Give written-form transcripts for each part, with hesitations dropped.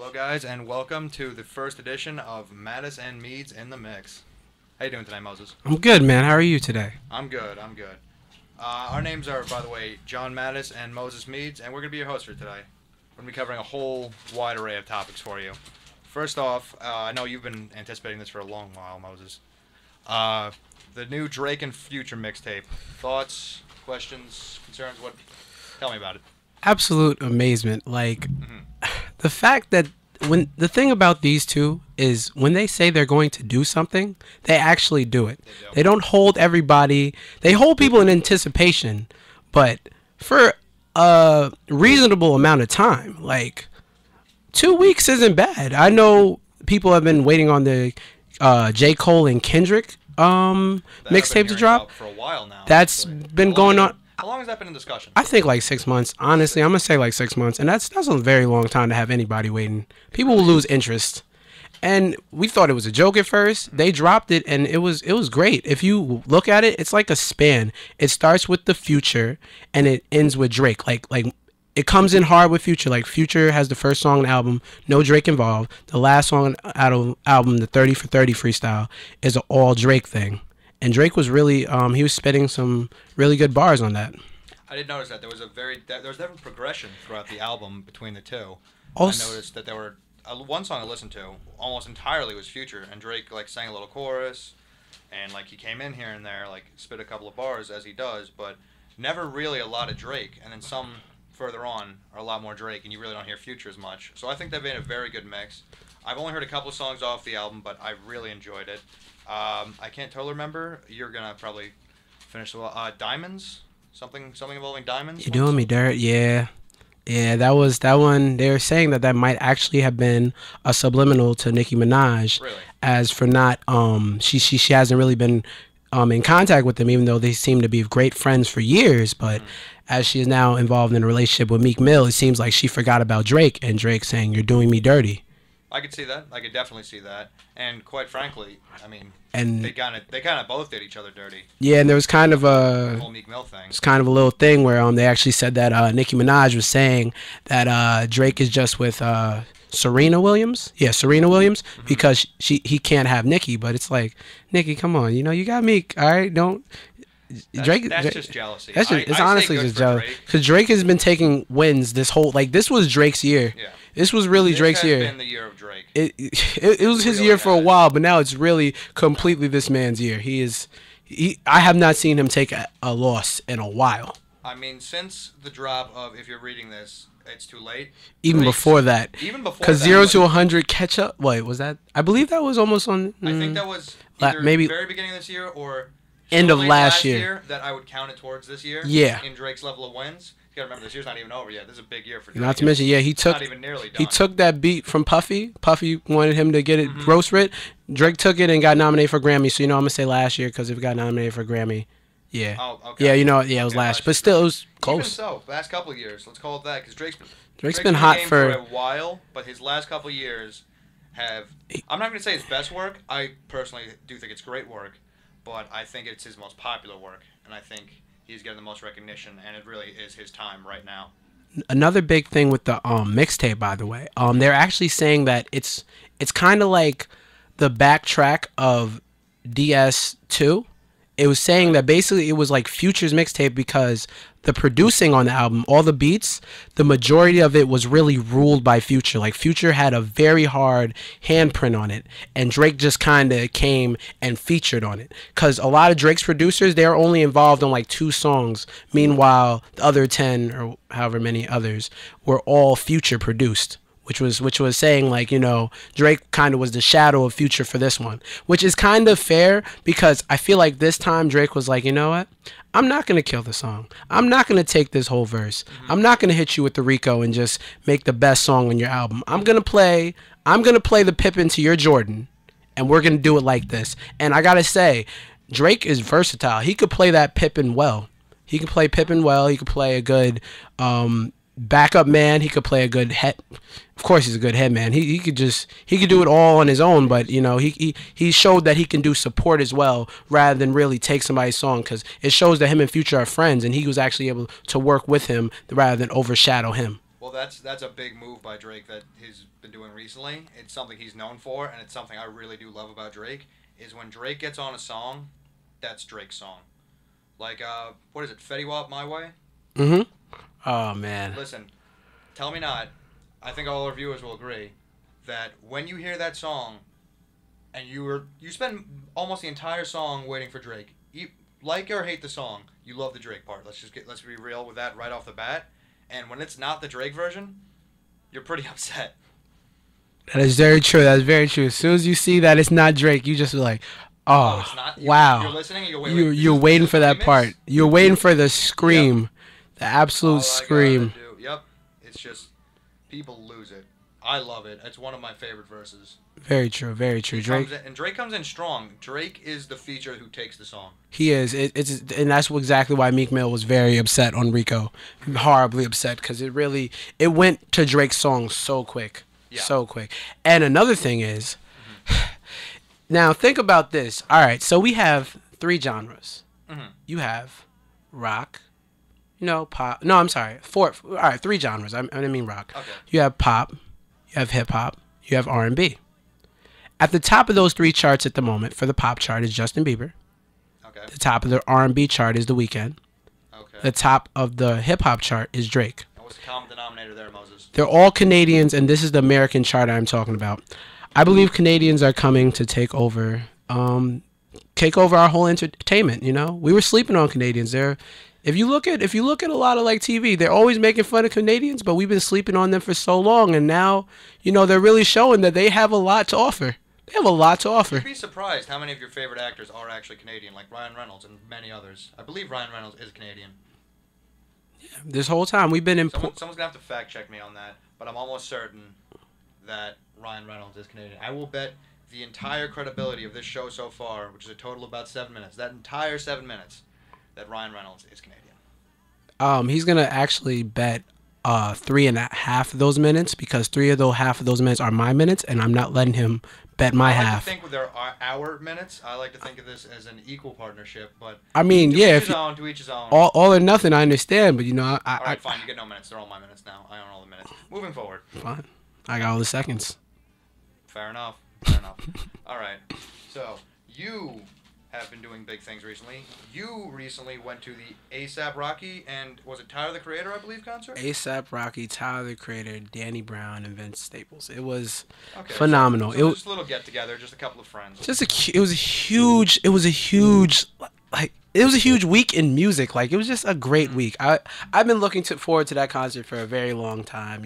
Hello, guys, and welcome to the first edition of Mattis and Meads in the Mix. How you doing today, Moses? I'm good, man. How are you today? I'm good. I'm good. Our names are, by the way, John Mattis and Moses Meads, and we're going to be your hosts for today. We're going to be covering a whole wide array of topics for you. First off, I know you've been anticipating this for a long while, Moses. The new Drake and Future mixtape. Thoughts, questions, concerns? What? Tell me about it. Absolute amazement. Like, the fact that the thing about these two is when they say they're going to do something, they actually do it. They don't hold everybody. They hold people in anticipation, but for a reasonable amount of time. Like, 2 weeks isn't bad. I know people have been waiting on the J. Cole and Kendrick mixtape to drop. For a while now. That's been going on. How long has that been in discussion? I think like 6 months. Honestly, I'm gonna say like 6 months, and that's a very long time to have anybody waiting. People will lose interest, and we thought it was a joke at first. They dropped it, and it was great. If you look at it, it's like a span. It starts with the Future, and it ends with Drake. Like it comes in hard with Future. Like Future has the first song on the album, no Drake involved. The last song out of album, the 30 for 30 freestyle, is an all Drake thing. And Drake was really, he was spitting some really good bars on that. I did notice that there was definitely progression throughout the album between the two. Also, I noticed that there were one song I listened to almost entirely was Future, and Drake like sang a little chorus, and like he came in here and there, like spit a couple of bars as he does, but never really a lot of Drake. And then some further on are a lot more Drake, and you really don't hear Future as much. So I think they've made a very good mix. I've only heard a couple of songs off the album, but I really enjoyed it. I can't totally remember. You're gonna probably finish the Diamonds, something involving diamonds. You doing me dirt? Yeah, that was that one. They were saying that might actually have been a subliminal to Nicki Minaj. Really? As for not, she hasn't really been in contact with them, even though they seem to be great friends for years. But as she is now involved in a relationship with Meek Mill, it seems like she forgot about Drake, and Drake saying, "You're doing me dirty." I could see that. I could definitely see that. And quite frankly, I mean, And they kind of both did each other dirty. yeah, and there was kind of The a whole Meek Mill thing. it's kind of a little thing where they actually said that Nicki Minaj was saying that Drake is just with Serena Williams. Yeah, Serena Williams, because he can't have Nicki. But it's like, Nicki, come on, you got Meek. All right, don't. That's just jealousy. It's I honestly say good just for jealous Drake. because Drake has been taking wins this whole this was Drake's year. Yeah. This was really This Drake's has year. been the year of Drake. It was his really year for a has. while, but now it's really completely this man's year. I have not seen him take a loss in a while. I mean, since the drop of If You're Reading This, It's Too Late. Even Drake's- before that, Even before because that, 0 like, to 100 catch up. Wait, was that? I believe that was almost on. I think that was La- either maybe- very beginning of this year or End so of late last year. that I would count it towards this year. Yeah. In Drake's level of wins. You gotta remember, this year's not even over yet. This is a big year for Drake. Not to mention, yeah, he It's took not even nearly done. he took that beat from Puffy. Puffy wanted him to get it gross writ. Drake took it and got nominated for Grammy. So I'm gonna say last year because if it got nominated for Grammy, yeah, Oh, okay. yeah, it was Okay, last, last but year. still it was Even close. so, last couple of years, let's call it that, because Drake's Drake's in been the hot game for. a while, but his last couple of years have. I'm not going to say his best work. I personally do think it's great work, but I think it's his most popular work, and I think he's getting the most recognition, and it really is his time right now. Another big thing with the mixtape, by the way, they're actually saying that it's kind of like the backtrack of DS2. It was saying that basically it was like Future's mixtape because the producing on the album, all the beats, the majority of it was really ruled by Future. Like Future had a very hard handprint on it, and Drake just kind of came and featured on it. Cause a lot of Drake's producers, they're only involved on like 2 songs. Meanwhile, the other 10 or however many others were all Future produced. Which was saying like, Drake kind of was the shadow of Future for this one, which is kind of fair because I feel like this time Drake was like, you know what? I'm not going to kill the song. I'm not going to take this whole verse. I'm not going to hit you with the Rico and just make the best song on your album. I'm going to play the Pippin to your Jordan, and we're going to do it like this. And I got to say, Drake is versatile. He could play that Pippin well. He can play Pippin well. He could play a good backup man. He could play a good head. Of course, he's a good head man. He could do it all on his own. But he showed that he can do support as well, rather than really take somebody's song, because it shows that him and Future are friends, and he was actually able to work with him rather than overshadow him. Well, that's a big move by Drake that he's been doing recently. It's something he's known for, and it's something I really do love about Drake. Is when Drake gets on a song, that's Drake's song. Like what is it, Fetty Wap, My Way? Mm-hmm. Oh man. Listen, tell me not. I think all our viewers will agree that when you hear that song, and you spend almost the entire song waiting for Drake. You like or hate the song, you love the Drake part. Let's be real with that right off the bat. And when it's not the Drake version, you're pretty upset. That is very true. That's very true. As soon as you see that it's not Drake, you just be like, oh, It's not. wow. You're listening. And You're waiting for that part. You're waiting for the scream, the absolute All I scream. gotta do- Yep. It's just people lose it. I love it. It's one of my favorite verses. Very true. Very true. Drake. Drake comes in strong. Drake is the feature who takes the song. He is. And that's exactly why Meek Mill was very upset on Rico, horribly upset because it went to Drake's song so quick, Yeah. so quick. And another thing is, now think about this. All right, so we have three genres. Mhm. You have rock, pop. No, I'm sorry, four. All right, three genres. I didn't mean rock. Okay. You have pop, you have hip hop, you have R&B. At the top of those three charts at the moment for the pop chart is Justin Bieber. Okay. The top of the R&B chart is The Weeknd. Okay. The top of the hip hop chart is Drake. And what's the common denominator there, Moses? They're all Canadians, and this is the American chart I'm talking about. I believe Canadians are coming to take over our whole entertainment. We were sleeping on Canadians. If you look at a lot of like TV, they're always making fun of Canadians, but we've been sleeping on them for so long, and now they're really showing that they have a lot to offer. They have a lot to offer. You'd be surprised how many of your favorite actors are actually Canadian, like Ryan Reynolds and many others. I believe Ryan Reynolds is Canadian. This whole time we've been in. Someone's gonna have to fact check me on that, but I'm almost certain that Ryan Reynolds is Canadian. I will bet the entire credibility of this show so far, which is a total of about 7 minutes, that entire 7 minutes, that Ryan Reynolds is Canadian. He's gonna actually bet 3.5 of those minutes because 3 of those half of those minutes are my minutes, and I'm not letting him bet my I like half. to think with our minutes, I like to think of this as an equal partnership, but I mean, yeah, if to each his own. all or nothing, I understand, but All right, fine, you get no minutes. They're all my minutes now. I own all the minutes. Moving forward. fine. I got all the seconds. Fair enough. Fair enough. All right. So you have been doing big things recently. You recently went to the ASAP Rocky and was it Tyler the Creator, I believe, concert? ASAP Rocky, Tyler the Creator, Danny Brown, and Vince Staples. It was Okay, phenomenal. So it was just a little get together, just a couple of friends. it was a huge week in music. Like it was just a great week. I've been looking forward to that concert for a very long time.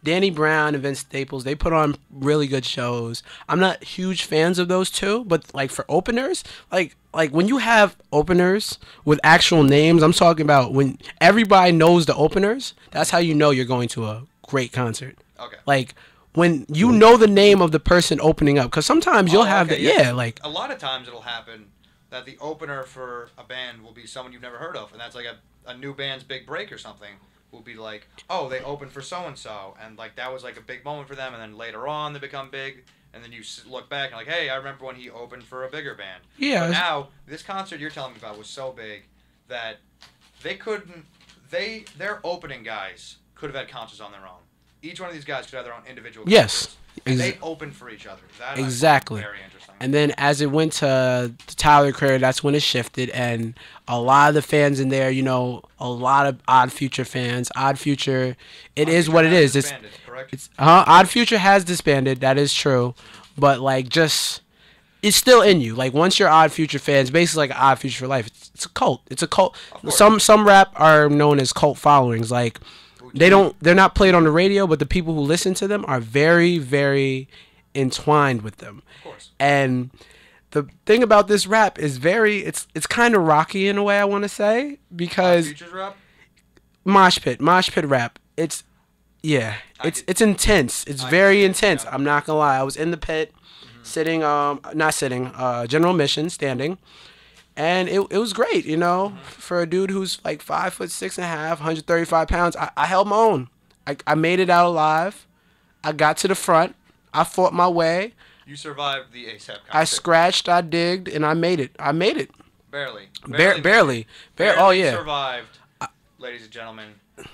Danny Brown and Vince Staples, they put on really good shows. I'm not huge fans of those two, but like for openers, like when you have openers with actual names, I'm talking about when everybody knows the openers, that's how you know you're going to a great concert. Okay. Like when you know the name of the person opening up, because sometimes you'll have okay, yeah, like a lot of times it'll happen that the opener for a band will be someone you've never heard of, and that's like a new band's big break or something. Will be like, oh, they opened for so and so, and like that was like a big moment for them, and then later on they become big, and then you look back and like, hey, I remember when he opened for a bigger band. Yeah. But now this concert you're telling me about was so big that their opening guys could have had concerts on their own. Each one of these guys could have their own individual concerts. Yes. And they opened for each other. That Exactly. I find very interesting. And then as it went to Tyler Creator, that's when it shifted, and a lot of the fans in there, a lot of Odd Future fans. Odd Future, it is what it is. Disbanded, correct? It's Odd Future has disbanded. That is true, but like it's still in you. Like once you're Odd Future fans, basically like Odd Future for life. It's a cult. It's a cult. Some rap are known as cult followings. Like they're not played on the radio, but the people who listen to them are very, very entwined with them. Of course. And the thing about this rap is it's kind of rocky in a way, I want to say, because Futures rap? mosh pit rap. It's intense. It's very intense. Yeah. I'm not gonna lie. I was in the pit, sitting, general admission, standing, and it was great. For a dude who's like 5'6.5", 135 pounds. I held my own. I made it out alive. I got to the front. I fought my way. You survived the ASAP concert. I scratched, I digged, and I made it. Barely. Barely. Oh yeah. Survived, ladies and gentlemen,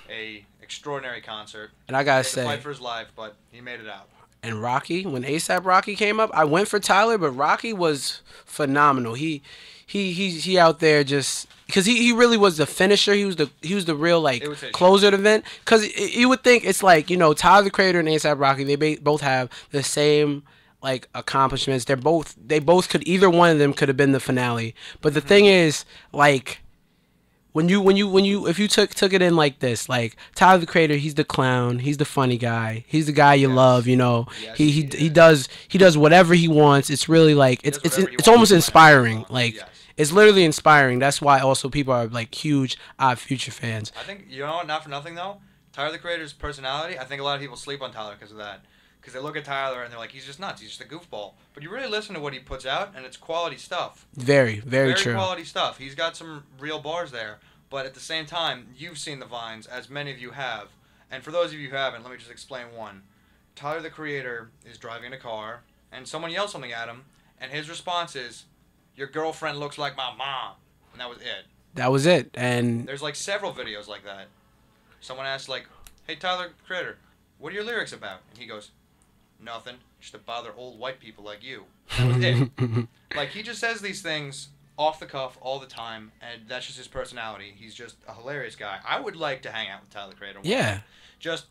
a extraordinary concert. And I gotta He had to say, fight for his life, but he made it out. and Rocky, when ASAP Rocky came up, I went for Tyler, but Rocky was phenomenal. He out there just because he really was the finisher. He was the real like It was his closer of the event. Because you would think it's like Tyler the Creator and ASAP Rocky. They both have the same like accomplishments. They both could either one of them could have been the finale. But the thing is like. When you if you took it in like this, like Tyler the Creator, he's the clown, he's the funny guy, he's the guy you Yes. love, Yes, he does whatever he wants. It's really like He does whatever he it's wants almost when inspiring. he Like yes. it's literally inspiring. That's why also people are like huge Odd Future fans. I think, you know what, not for nothing though, Tyler the Creator's personality, I think a lot of people sleep on Tyler because of that. Because they look at Tyler and they're like, he's just nuts, he's just a goofball. But you really listen to what he puts out and it's quality stuff. Very, very true. Quality stuff. He's got some real bars there. But at the same time, you've seen the Vines, as many of you have. And for those of you who haven't, let me just explain one. Tyler the Creator is driving in a car, and someone yells something at him, and his response is, "Your girlfriend looks like my mom." And that was it. That was it. And There's like several videos like that. Someone asks like, "Hey Tyler the Creator, what are your lyrics about?" And he goes, "Nothing, just to bother old white people like you." That was it. Like, he just says these things off the cuff all the time, and that's just his personality. He's just a hilarious guy. I would like to hang out with Tyler the Creator. yeah. Just,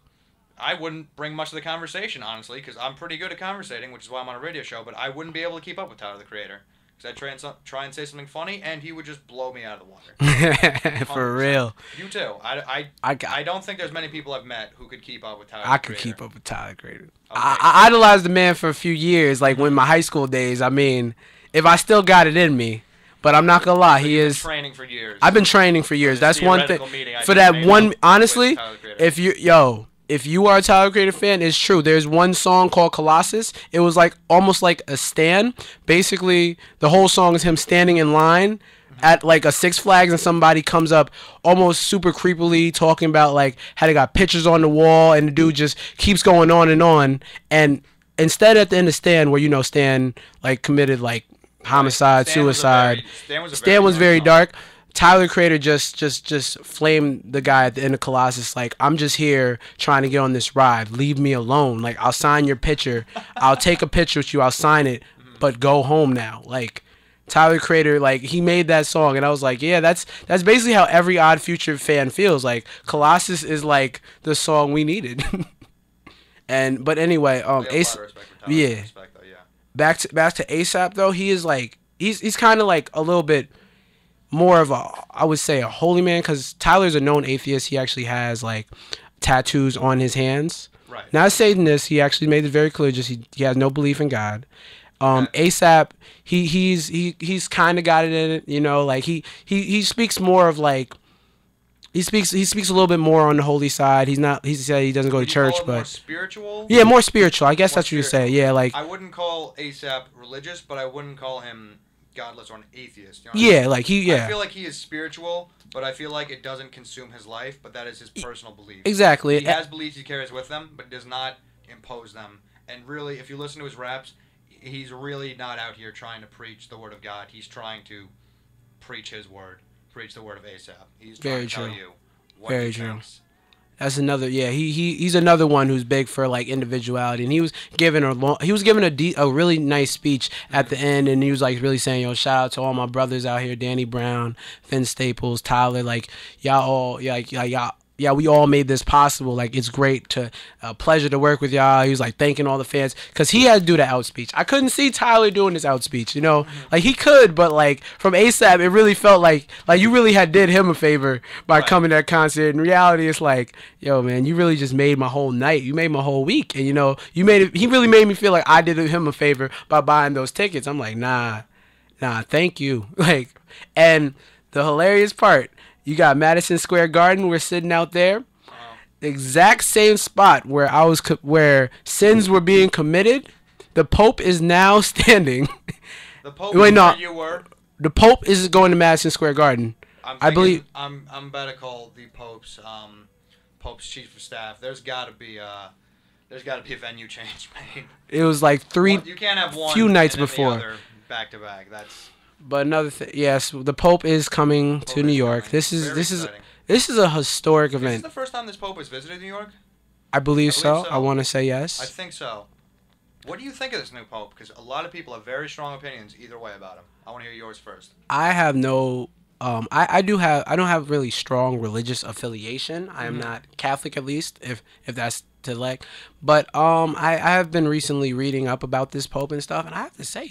I wouldn't bring much to the conversation, honestly, because I'm pretty good at conversating, which is why I'm on a radio show, but I wouldn't be able to keep up with Tyler the Creator. Because I'd try and say something funny, and he would just blow me out of the water. For 100%. real. You too. I don't think there's many people I've met who could keep up with Tyler I the could Creator. keep up with Tyler the Creator. Okay. I idolized the man for a few years, like when my high school days. I mean, if I still got it in me. But I'm not gonna lie, So he you've been is. training for years. I've been training for years. this That's one thing. theoretical meeting I For just that made one, up honestly, with Tyler the Creator. if you are a Tyler the Creator fan, it's true. There's one song called Colossus. It was like almost like a stand. Basically, the whole song is him standing in line at like a Six Flags, and somebody comes up almost super creepily talking about like how they got pictures on the wall, and the dude just keeps going on and on. And instead, at the end of Stan, where Stan like committed like homicide, suicide. Stan was very dark. Tyler the Creator just flamed the guy at the end of Colossus. Like, I'm just here trying to get on this ride. Leave me alone. Like, I'll sign your picture. I'll take a picture with you. I'll sign it. But go home now. Like, Tyler the Creator, like, he made that song, and I was like, yeah, that's basically how every Odd Future fan feels. Like, Colossus is like the song we needed. But anyway, Ace, yeah. Back to ASAP though, he is like he's kind of like a little bit more of I would say a holy man, because Tyler's a known atheist. He actually has like tattoos on his hands. Right. Not Satanist. He actually made it very clear. Just he has no belief in God. ASAP, he's kind of got it in it. Like he speaks more of like. He speaks a little bit more on the holy side. He said he doesn't go to church, but more spiritual. Yeah, more spiritual. I guess More that's what you say. spiritual. Yeah, like I wouldn't call ASAP religious, but I wouldn't call him godless or an atheist. You know what I yeah, mean? like I feel like he is spiritual, but I feel like it doesn't consume his life. But that is his personal belief. exactly. He has beliefs he carries with him, but does not impose them. And really, if you listen to his raps, he's really not out here trying to preach the word of God. He's trying to preach his word, preach the word of ASAP. He's trying Very to tell true. you what Very he true. thinks. That's another. Yeah, he's another one who's big for like individuality, and he was given a really nice speech at the end, and he was like really saying, "Yo, shout out to all my brothers out here, Danny Brown, Vince Staples, Tyler, like y'all all, yeah, we all made this possible. Like, it's great pleasure to work with y'all." He was like thanking all the fans, because he had to do the out speech. I couldn't see Tyler doing this out speech, like he could, but like from ASAP, it really felt like you really did him a favor by Right. coming to that concert. In reality, it's like, yo, man, you really just made my whole night. You made my whole week, and you made it. He really made me feel like I did him a favor by buying those tickets. I'm like, nah, thank you. Like, and the hilarious part. You got Madison Square Garden. We're sitting out there, the exact same spot where where sins were being committed. The Pope is now standing. The Pope. Wait, no. Where you were. The Pope is going to Madison Square Garden. I believe. I'm about to call the Pope's chief of staff. There's got to be a venue change made. It was like You can't have one. few nights and then before. The other back to back. That's. But another thing, yes, the Pope is coming to Pope New is York. coming. This is Very this is exciting. This is a historic Is this event. the first time this Pope has visited New York? I believe I so. believe so. I want to say I yes. think so. What do you think of this new Pope? Because a lot of people have very strong opinions either way about him. I want to hear yours first. I have no. I do have. I don't have really strong religious affiliation. I am not Catholic, at least, if that's to like. But I have been recently reading up about this Pope and stuff, and I have to say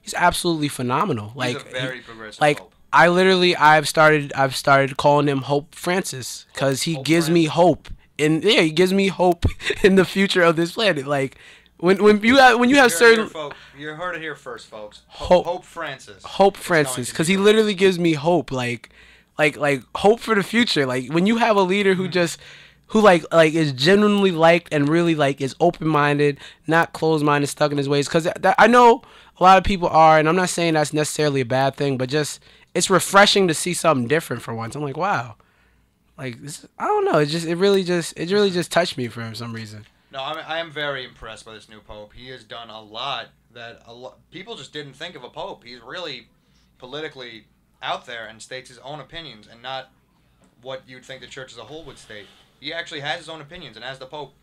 he's absolutely phenomenal. He's Like a very progressive like Pope. I've started calling him Hope Francis because he Hope gives me Francis. hope, and yeah, he gives me hope in the future of this planet. Like when you have certain You heard it here first, folks. Hope- Hope Francis. Hope is Francis going to because be he great. literally gives me hope, like hope for the future. Like when you have a leader who just who like is genuinely liked and really like is open minded, not closed minded, stuck in his ways. Because I know a lot of people are, and I'm not saying that's necessarily a bad thing, but just it's refreshing to see something different for once. I'm like, wow, like this. I don't know. It really just touched me for some reason. No, I am very impressed by this new Pope. He has done a lot that people just didn't think of a Pope. He's really politically out there and states his own opinions and not what you'd think the church as a whole would state. He actually has his own opinions, and as the Pope,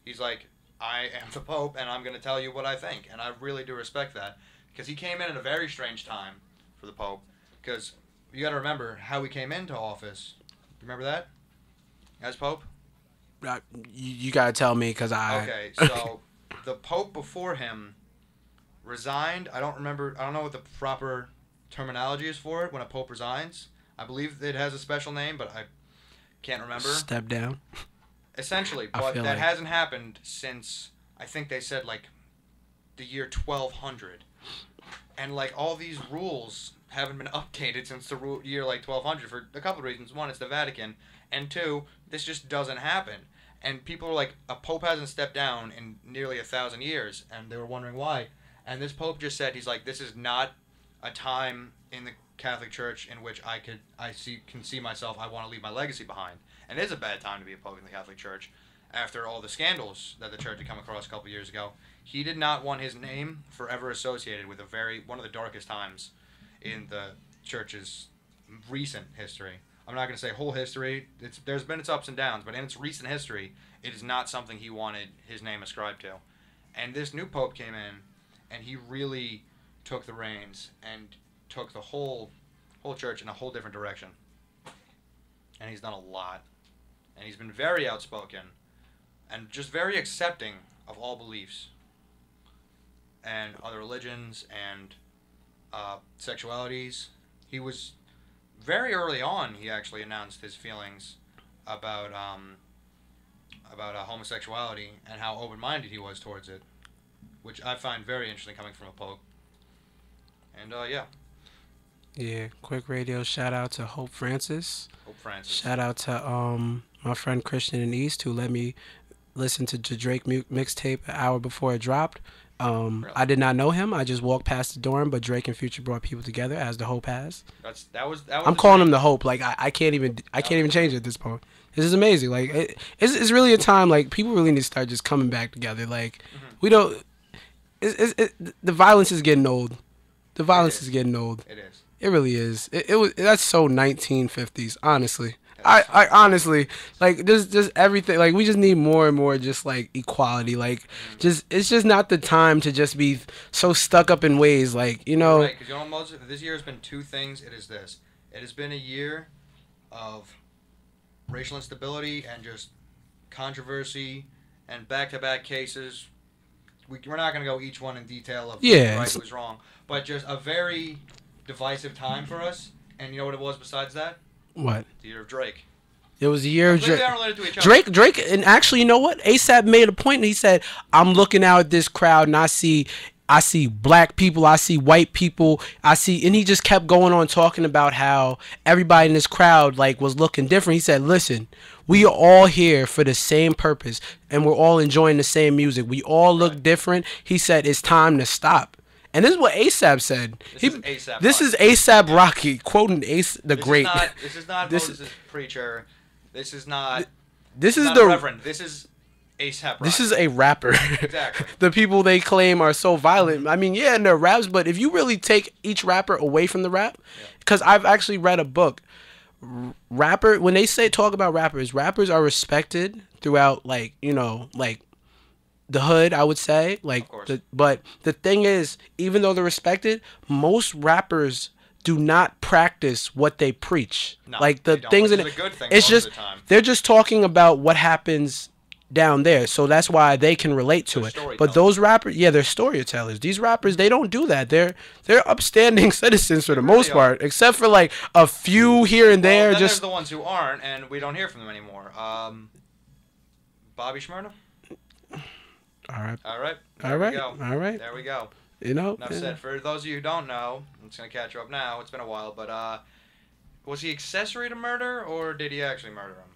he's like, I am the Pope, and I'm going to tell you what I think. And I really do respect that, because he came in at a very strange time for the Pope, because you got to remember how he came into office. Remember that? As Pope? You gotta tell me because I. Okay, so the Pope before him resigned. I don't know what the proper terminology is for it when a Pope resigns. I believe it has a special name, but I can't remember. Step down. Essentially, I but feel that like- hasn't happened since, I think they said, like, the year 1200. And, like, all these rules haven't been updated since the year, like, 1200 for a couple of reasons. One, it's the Vatican. And two, this just doesn't happen. And people are like, a Pope hasn't stepped down in nearly 1,000 years. And they were wondering why. And this Pope just said, he's like, this is not a time in the Catholic Church in which I can see myself, I want to leave my legacy behind. And it is a bad time to be a Pope in the Catholic Church. After all the scandals that the Church had come across a couple of years ago, he did not want his name forever associated with one of the darkest times in the Church's recent history. I'm not going to say whole history. There's been its ups and downs, but in its recent history, it is not something he wanted his name ascribed to. And this new Pope came in, and he really took the reins and took the whole church in a whole different direction. And he's done a lot. And he's been very outspoken and just very accepting of all beliefs and other religions and sexualities. He was very early on. He actually announced his feelings about homosexuality and how open-minded he was towards it, which I find very interesting coming from a Pope. And yeah, Yeah, quick radio shout out to Hope Francis. Pope Francis. Shout out to my friend Christian in East who let me listen to the Drake mixtape an hour before it dropped. Really? I did not know him. I just walked past the dorm, but Drake and Future brought people together as the Hope has. That was. I'm calling him the Hope. Like I can't even change it at this point. This is amazing. Like it's really a time like people really need to start just coming back together. Like we don't. The violence is getting old. The violence is getting old. It is. It really is. It was that's so 1950s. Honestly, I honestly like just everything. Like we just need more and more just like equality. Like just it's just not the time to just be so stuck up in ways. Like you know. Right, because you know, Moses, this year has been two things. It is this. It has been a year of racial instability and just controversy and back-to-back cases. We're not going to go each one in detail of Yeah, who's right, it's- who's wrong, but just a very divisive time for us. And you know what it was besides that? What? The year of Drake. It was a year of Completely Drake. unrelated to each other. Drake, and actually, you know what? ASAP made a point, and he said, "I'm looking out at this crowd, and I see black people, I see white people, and he just kept going on talking about how everybody in this crowd like was looking different. He said, "Listen, we are all here for the same purpose, and we're all enjoying the same music. We all look different." He said, "It's time to stop." And this is what ASAP said. This is A$AP This Rocky. is ASAP Rocky quoting Ace the Great. This is not This- Moses' preacher. This is not. This is not the Reverend. This is A$AP Rocky. This is a rapper. Exactly. The people they claim are so violent. I mean, yeah, in their raps, but if you really take each rapper away from the rap, because I've actually read a book, rapper when they say talk about rappers are respected throughout, like, you know, like the hood, I would say, like Of course. but the thing is, even though they're respected, most rappers do not practice what they preach. No, Like the they don't, things which in is it, a good thing it's most just of the time. they're just talking about what happens down there, so that's why they can relate to They're it. But storytellers. those rappers, yeah, they're storytellers. These rappers, they don't do that. They're upstanding citizens for the really most are. part, except for like a few here and Well, there. then there's Just the ones who aren't, and we don't hear from them anymore. Bobby Shmurda. all right, All right. all There we right, go. all right. There we go. You know, Enough said. For those of you who don't know, I'm just gonna catch you up now. It's been a while, but was he accessory to murder, or did he actually murder him?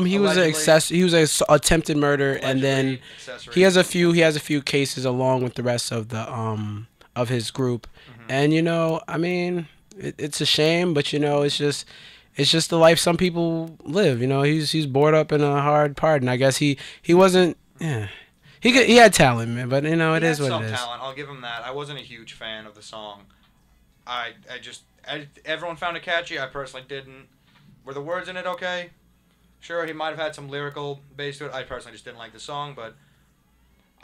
He was an Allegedly. he was a attempted murder, and then Allegedly accessory. he has a few cases along with the rest of his group. Mm-hmm. And you know, I mean, it's a shame, but you know, it's just the life some people live. You know, he's bored up in a hard part, and I guess he wasn't. Yeah, he had talent, man, but you know, it He is had what some it is. talent. I'll give him that. I wasn't a huge fan of the song. Everyone found it catchy. I personally didn't. Were the words in it okay? Sure, he might have had some lyrical base to it. I personally just didn't like the song, but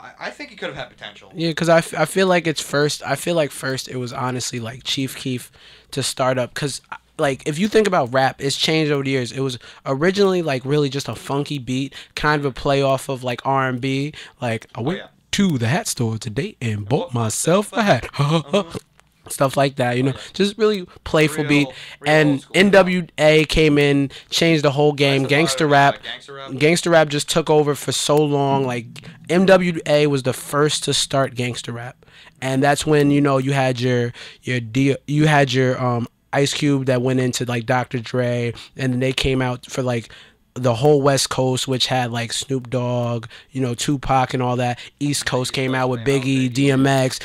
I think he could have had potential. Yeah, because I feel like it's first. I feel like first it was honestly like Chief Keef to start up. Because, like, if you think about rap, it's changed over the years. It was originally, like, really just a funky beat, kind of a play off of, like, R&B. Like, I went yeah. to the hat store today and bought bought myself a hat. Stuff like that, you know, Okay. just really playful Real- beat. real And old school NWA came in, changed the whole game. Gangster rap, gangster rap just took over for so long. Like NWA was the first to start gangster rap, and that's when, you know, you had your Ice Cube that went into like Dr. Dre, and then they came out for like the whole West Coast, which had like Snoop Dogg, you know, Tupac and all that. East Coast came out with Biggie, DMX,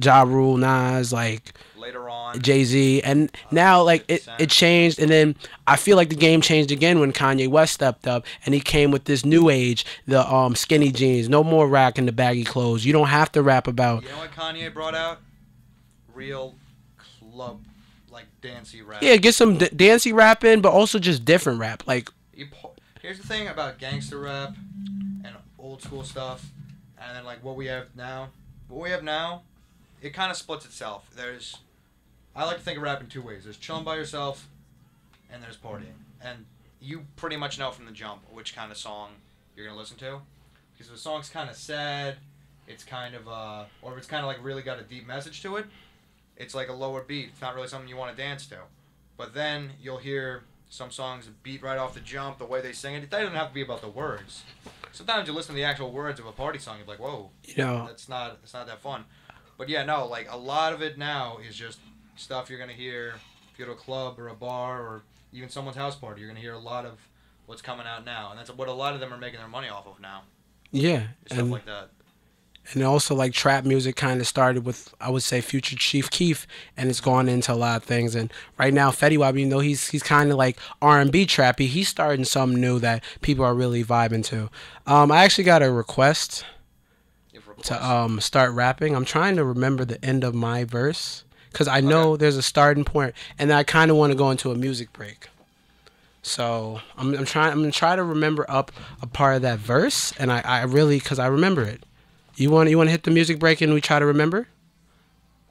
Ja Rule, Nas, like Later on, Jay-Z, and now like 50 it Cent. it changed, and then I feel like the game changed again when Kanye West stepped up and he came with this new age, the skinny jeans, no more rocking the baggy clothes. You don't have to rap about. You know what Kanye brought out? Real club, like dancey rap. Yeah, get some dancey rap in, but also just different rap. Like, Here's the thing about gangster rap and old school stuff, and then like what we have now. What we have now, it kind of splits itself. I like to think of rap in two ways. There's chilling by yourself, and there's partying. And you pretty much know from the jump which kind of song you're gonna listen to, because if the song's kind of sad, it's kind of or if it's kind of like really got a deep message to it, it's like a lower beat. It's not really something you want to dance to. But then you'll hear some songs beat right off the jump, the way they sing it. It doesn't have to be about the words. Sometimes you listen to the actual words of a party song, you're like, whoa, you know, it's not that fun. But yeah, no, like a lot of it now is just stuff you're gonna hear if you go to a club or a bar or even someone's house party. You're gonna hear a lot of what's coming out now, and that's what a lot of them are making their money off of now. yeah, Stuff like that. and also like trap music kind of started with, I would say, Future Chief Keef, and it's gone into a lot of things. And right now Fetty Wap, even though he's kind of like R&B trappy, he's starting something new that people are really vibing to. I actually got a request If requests. to start rapping. I'm trying to remember the end of my verse because I know there's a starting point, and I kind of want to go into a music break. So I'm gonna try to remember up a part of that verse, and I really, because I remember it. You want to hit the music break and we try to remember?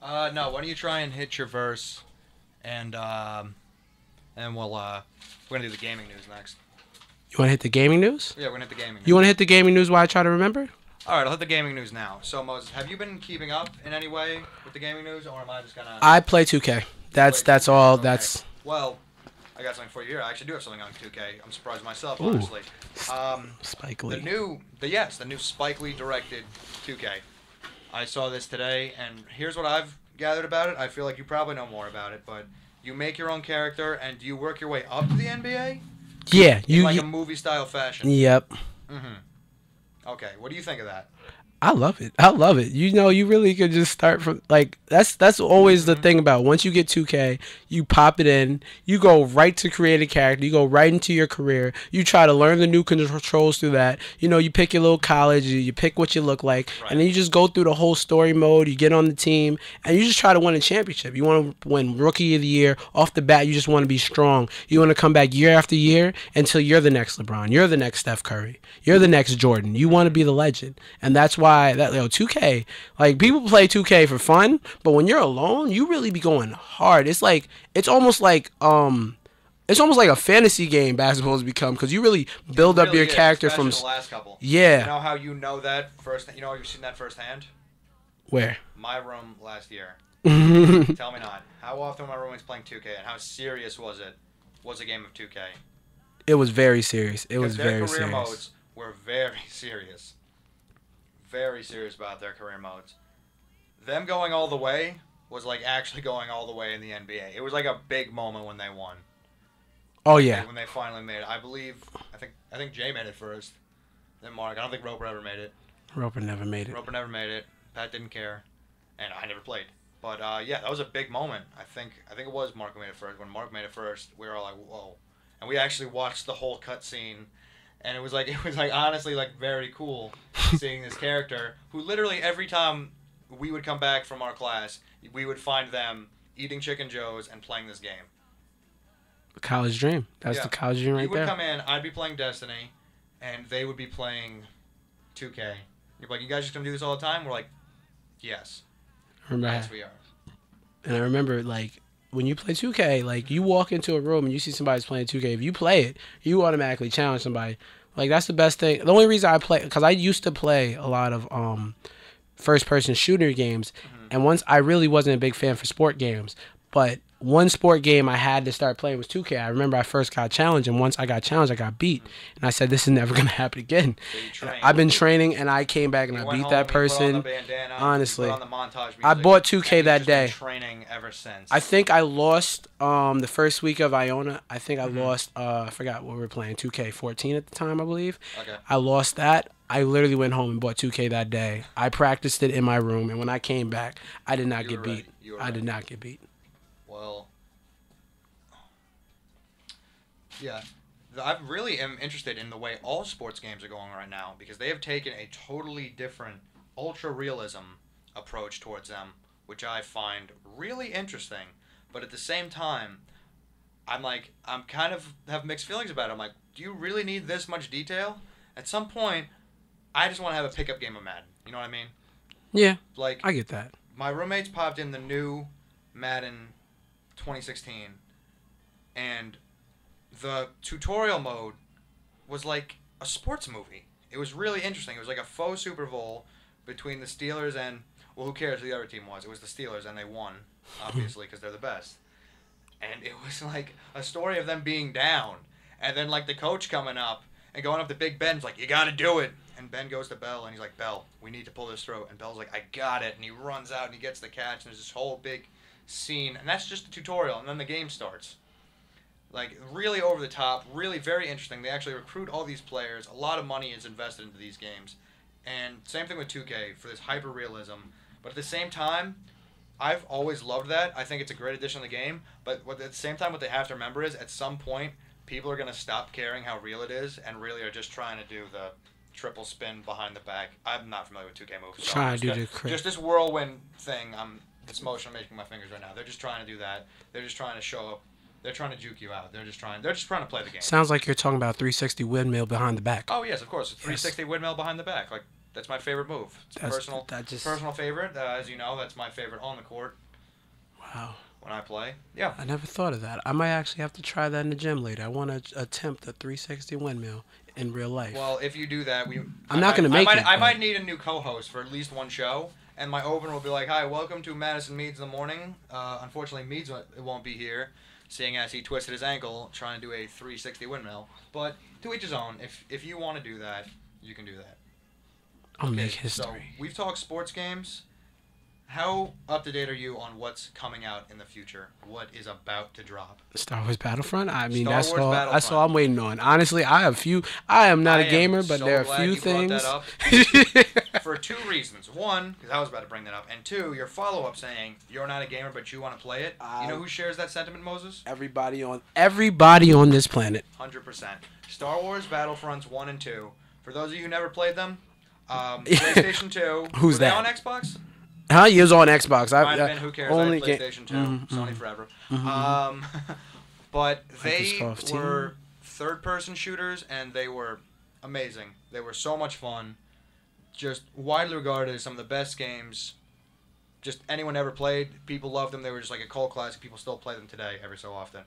No, why don't you try and hit your verse, and we'll we're gonna do the gaming news next. You want to hit the gaming news? Yeah, we're gonna hit the gaming news. You want to hit the gaming news while I try to remember? All right, I'll hit the gaming news now. So Moses, have you been keeping up in any way with the gaming news, or am I just gonna? I play 2K. That's all. Okay. That's Well, I got something for you here. I actually do have something on 2K. I'm surprised myself, Ooh. honestly. Spike The Lee. new Spike Lee directed 2K. I saw this today, and here's what I've gathered about it. I feel like you probably know more about it, but you make your own character, and do you work your way up to the NBA Yeah, in like a movie style fashion? Yep. Okay, what do you think of that? I love it. I love it. You know, you really could just start from like that's always the thing about once you get 2K, you pop it in, you go right to create a character, you go right into your career, you try to learn the new controls through that. You know, you pick your little college, you pick what you look like, Right. and then you just go through the whole story mode. You get on the team, and you just try to win a championship. You want to win Rookie of the Year off the bat. You just want to be strong. You want to come back year after year until you're the next LeBron, you're the next Steph Curry, you're the next Jordan. You want to be the legend, and that's why that 2K, like people play 2K for fun, but when you're alone, you really be going hard. It's almost like it's almost like a fantasy game basketball has become because you really build up Really your is, character especially from the last couple. yeah. You know how you know that first? You know you've seen that firsthand. Where? My room last year. Tell me not. How often were my roommates playing 2K, and how serious was it? Was a game of 2K? It was very serious. It was Their very career serious. modes were very serious. Very serious about their career modes. Them going all the way was like actually going all the way in the NBA. It was like a big moment when they won. Oh yeah. When they finally made it. I think Jay made it first. Then Mark. I don't think Roper ever made it. Roper never made it. Roper never made it. Pat didn't care, and I never played. But yeah, that was a big moment. I think it was Mark who made it first. When Mark made it first, we were all like, whoa, and we actually watched the whole cutscene, and it was like honestly like very cool seeing this character who literally every time we would come back from our class, we would find them eating Chicken Joe's and playing this game. College dream. That's Yeah. the college dream right You would there. come in, I'd be playing Destiny, and they would be playing 2K. You're like, you guys just gonna do this all the time? We're like, yes. Remember, Yes, we are. and I remember like when you play 2K, like you walk into a room and you see somebody's playing 2K. If you play it, you automatically challenge somebody. Like that's the best thing. The only reason I play because I used to play a lot of first person shooter games, and once I really wasn't a big fan for sport games, but one sport game I had to start playing was 2K. I remember I first got challenged, and once I got challenged, I got beat, and I said this is never gonna happen again. So you And trained. I've been training, and I came back and You I went beat home, that you put on person. the bandana, honestly. you put on the montage I music, bought 2K and you've that just been day. training ever since. I think I lost the first week of Iona. I think I lost. I forgot what we were playing. 2K14 at the time, I believe. Okay. I lost that. I literally went home and bought 2K that day. I practiced it in my room, and when I came back, I did not You get were beat. ready. You were I did ready. not get beat. Well, yeah. I really am interested in the way all sports games are going right now because they have taken a totally different ultra realism approach towards them, which I find really interesting. But at the same time, I'm kind of have mixed feelings about it. I'm like, do you really need this much detail? At some point, I just want to have a pickup game of Madden. You know what I mean? Yeah, Like, I get that. my roommates popped in the new Madden 2016, and the tutorial mode was like a sports movie. It was really interesting. It was like a faux Super Bowl between the Steelers and, well, who cares who the other team was? It was the Steelers, and they won, obviously, because they're the best. And it was like a story of them being down, and then like the coach coming up and going up to Big Ben's like, you got to do it. And Ben goes to Bell, and he's like, Bell, we need to pull this through. And Bell's like, I got it. And he runs out, and he gets the catch, and there's this whole big scene. And that's just the tutorial, and then the game starts. Like, really over the top, really very interesting. They actually recruit all these players. A lot of money is invested into these games. And same thing with 2K for this hyper-realism. But at the same time, I've always loved that. I think it's a great addition to the game. But at the same time, what they have to remember is, at some point, people are going to stop caring how real it is and really are just trying to do the triple spin behind the back. I'm not familiar with 2K moves. So Trying I'm to do just the crit. just this whirlwind thing. It's motion. I'm making my fingers right now. They're just trying to do that. They're just trying to show up. They're trying to juke you out. They're just trying to play the game. Sounds like you're talking about 360 windmill behind the back. Oh yes, of course. 360 windmill behind the back. Like that's my favorite move. It's personal favorite. As you know, that's my favorite on the court Wow. when I play. Yeah. I never thought of that. I might actually have to try that in the gym later. I want to attempt the 360 windmill in real life. Well, if you do that, I'm not gonna make it, I but- might need a new co-host for at least one show, and my opener will be like, "Hi, welcome to Madison Meads in the morning." Unfortunately, Meads won't be here, seeing as he twisted his ankle trying to do a 360 windmill. But to each his own. If you want to do that, you can do that. I'll make So history. we've talked sports games. How up to date are you on what's coming out in the future? What is about to drop? Star Wars Battlefront. I mean, Star that's Wars all. That's all Battlefront. I'm waiting on. Honestly, I have few. I am not I a am gamer, but so there are a glad few you brought that things. up. For two reasons. One, because I was about to bring that up, and two, your follow-up saying you're not a gamer but you want to play it. You know who shares that sentiment, Moses? Everybody on this planet. 100%. Star Wars Battlefronts 1 and 2. For those of you who never played them, PlayStation 2. Who's were they that? on Xbox? Huh? He was on Xbox. Might have been. Who cares? Only I had PlayStation 2. Sony forever. But they Microsoft Team. were third-person shooters, and they were amazing. They were so much fun. Just widely regarded as some of the best games just anyone ever played. People loved them. They were just like a cult classic. People still play them today every so often.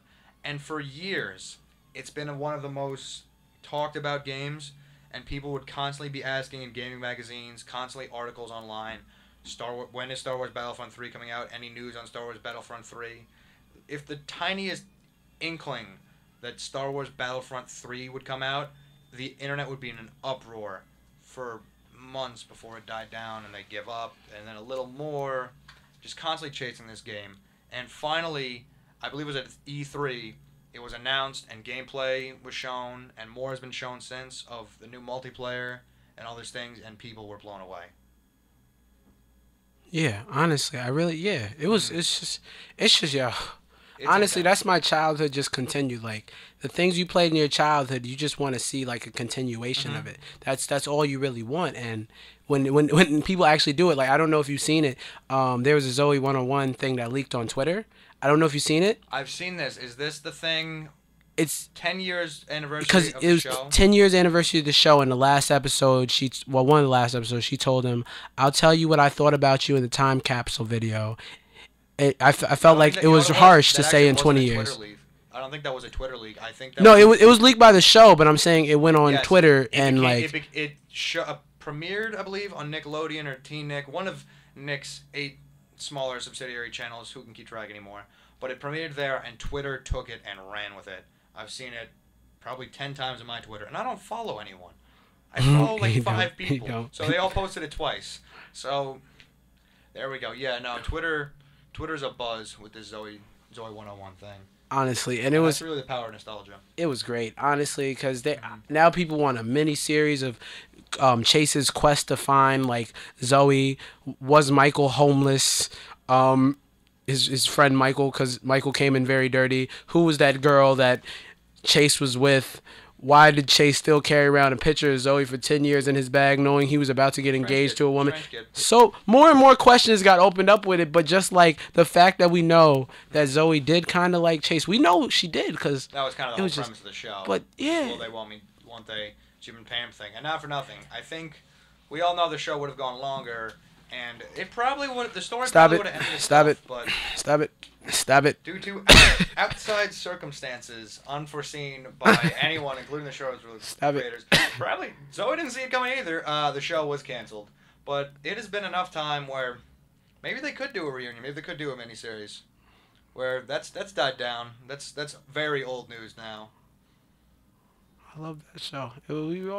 And for years, it's been one of the most talked about games, and people would constantly be asking in gaming magazines, constantly articles online, when is Star Wars Battlefront 3 coming out? Any news on Star Wars Battlefront 3? If the tiniest inkling that Star Wars Battlefront 3 would come out, the internet would be in an uproar for months before it died down and they give up, and then a little more, just constantly chasing this game. And finally, I believe it was at E3, it was announced and gameplay was shown, and more has been shown since of the new multiplayer and all these things, and people were blown away. Yeah, honestly, I really, yeah. It was. It's just, yeah. It's Honestly, intense. that's my childhood just continued. Like the things you played in your childhood, you just want to see like a continuation of it. That's all you really want. And when people actually do it, like I don't know if you've seen it. There was a Zoe 101 thing that leaked on Twitter. I don't know if you've seen it. I've seen this. Is this the thing? It's 10 years anniversary because of it the was show? 10 years anniversary of the show. In the last episode, one of the last episodes, she told him, "I'll tell you what I thought about you in the time capsule video." I felt like it was harsh to say in 20 years. I don't think that was a Twitter leak. I think that No, it was leaked by the show, but I'm saying it went on Yes, Twitter and like it premiered, I believe, on Nickelodeon or Teen Nick, one of Nick's 8 smaller subsidiary channels. Who can keep track anymore? But it premiered there, and Twitter took it and ran with it. I've seen it probably 10 times on my Twitter, and I don't follow anyone. I follow like You 5 don't. You people, don't. so they all posted it twice. So there we go. Yeah, no, Twitter's a buzz with this Zoe 101 thing. honestly, and That's really the power of nostalgia. it was great, honestly, because they now people want a mini series of Chase's quest to find like Zoe. Was Michael homeless? His friend Michael, because Michael came in very dirty. Who was that girl that Chase was with? Why did Chase still carry around a picture of Zoe for 10 years in his bag, knowing he was about to get engaged to a woman? French kid. So more and more questions got opened up with it, but just like the fact that we know that Zoe did kind of like Chase, we know she did because That was kind of the It whole was premise just- of the show. but, yeah. Will they want they Jim and Pam thing? And not for nothing, I think we all know the show would have gone longer, and it probably would. The story Stop probably it. would have ended. Stop itself, it. But stop it, stop it. due to outside circumstances unforeseen by anyone, including the show's Stop it. creators, probably Zoe didn't see it coming either. The show was canceled, but it has been enough time where maybe they could do a reunion. Maybe they could do a miniseries. Where that's died down. That's very old news now. I love that show. We